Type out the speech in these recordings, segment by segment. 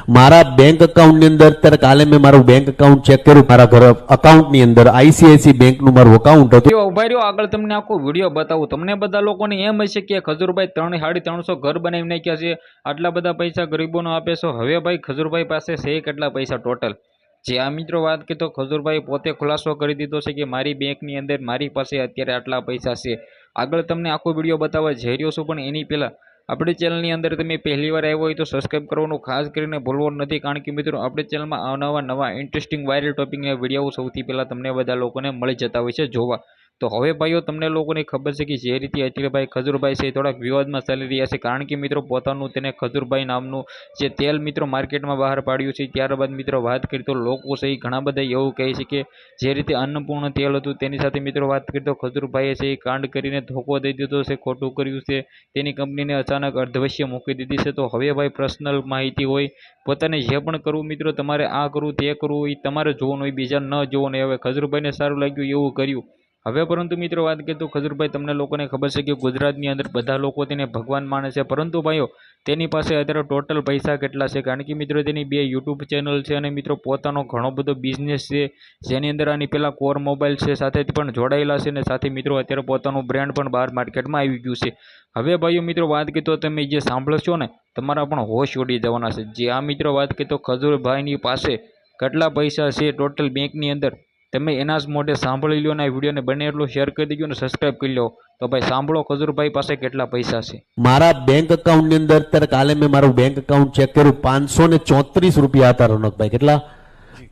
મારા બેંક અકાઉન્ટની અંદર અત્યારે કાલે મેં મારું બેંક અકાઉન્ટ ચેક કર્યું, મારા ઘર અકાઉન્ટની અંદર આઈસીઆઈસી બેંકનું મારું અકાઉન્ટ હતું। ઉભા રહ્યો, આગળ તમને આખો વિડીયો બતાવું। તમને બધા લોકોને એમ હશે કે ખજૂરભાઈ 300-350 ઘર બનાવી નાખ્યા છે, આટલા બધા પૈસા ગરીબોને આપે છો। હવે ભાઈ ખજૂરભાઈ પાસે છે કેટલા પૈસા ટોટલ? જે આ મિત્રો વાત કરી તો ખજૂરભાઈ પોતે ખુલાસો કરી દીધો છે કે મારી બેંકની અંદર મારી પાસે અત્યારે આટલા પૈસા છે। આગળ તમને આખો વિડીયો બતાવવા જઈ રહ્યો છું, પણ એની પહેલાં આપણી ચેનલની અંદર તમે પહેલી વાર આવ્યો હોય તો સબસ્ક્રાઈબ કરવાનું ખાસ કરીને ભૂલવાનું નથી, કારણ કે મિત્રો આપણી ચેનલમાં નવા ઇન્ટરેસ્ટિંગ વાયરલ ટોપિકના વિડીયો સૌથી પહેલાં તમને બધા લોકોને મળી જતા હોય છે જોવા। તો હવે ભાઈઓ તમને લોકોને ખબર છે કે જે રીતે અત્યારે ભાઈ ખજૂરભાઈ છે થોડાક વિવાદમાં ચાલી રહ્યા છે, કારણ કે મિત્રો પોતાનું તેને ખજૂરભાઈ નામનું જે તેલ મિત્રો માર્કેટમાં બહાર પાડ્યું છે। ત્યારબાદ મિત્રો વાત કરી તો લોકો છે એ ઘણા બધા એવું કહે છે કે જે રીતે અન્નપૂર્ણ તેલ હતું તેની સાથે મિત્રો વાત કરી તો ખજૂરભાઈએ છે એ કાંડ કરીને ધોકો દઈ દીધો છે, ખોટું કર્યું છે, તેની કંપનીને અચાનક અર્ધવશ્ય મૂકી દીધી છે। તો હવે ભાઈ પર્સનલ માહિતી હોય, પોતાને જે પણ કરવું મિત્રો તમારે આ કરવું તે કરવું એ તમારે જોવાનું હોય, બીજા ન જોવાનું। હવે ખજૂરભાઈને સારું લાગ્યું એવું કર્યું। હવે પરંતુ મિત્રો વાત કરીએ તો ખજૂરભાઈ તમને લોકોને ખબર છે કે ગુજરાતની અંદર બધા લોકો તેને ભગવાન માને છે, પરંતુ ભાઈઓ તેની પાસે અત્યારે ટોટલ પૈસા કેટલા છે? કારણ કે મિત્રો તેની 2 યુટ્યુબ ચેનલ છે અને મિત્રો પોતાનો ઘણો બધો બિઝનેસ છે, જેની અંદર આની પહેલાં કોર મોબાઈલ છે સાથે પણ જોડાયેલા છે, અને સાથે મિત્રો અત્યારે પોતાનું બ્રાન્ડ પણ બહાર માર્કેટમાં આવી ગયું છે। હવે ભાઈઓ મિત્રો વાત કરીએ તો તમે જે સાંભળશો ને તમારા પણ હોશ ઉડી જવાના છે। જે આ મિત્રો વાત કરીએ તો ખજૂરભાઈની પાસે કેટલા પૈસા છે ટોટલ બેંકની અંદર તમે એના જ મોઢે સાંભળી લો, અને આ વિડીયોને બને એટલું શેર કરી દેજો અને સબસ્ક્રાઈબ કરી લો। તો ભાઈ સાંભળો ખજૂરભાઈ પાસે કેટલા પૈસા છે। મારા બેંક અકાઉન્ટની અંદર અત્યારે કાલે મેં મારું બેંક અકાઉન્ટ ચેક કર્યું, 534 રૂપિયા હતા રોનકભાઈ। કેટલા?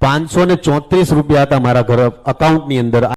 534 રૂપિયા હતા મારા ઘર અકાઉન્ટની અંદર।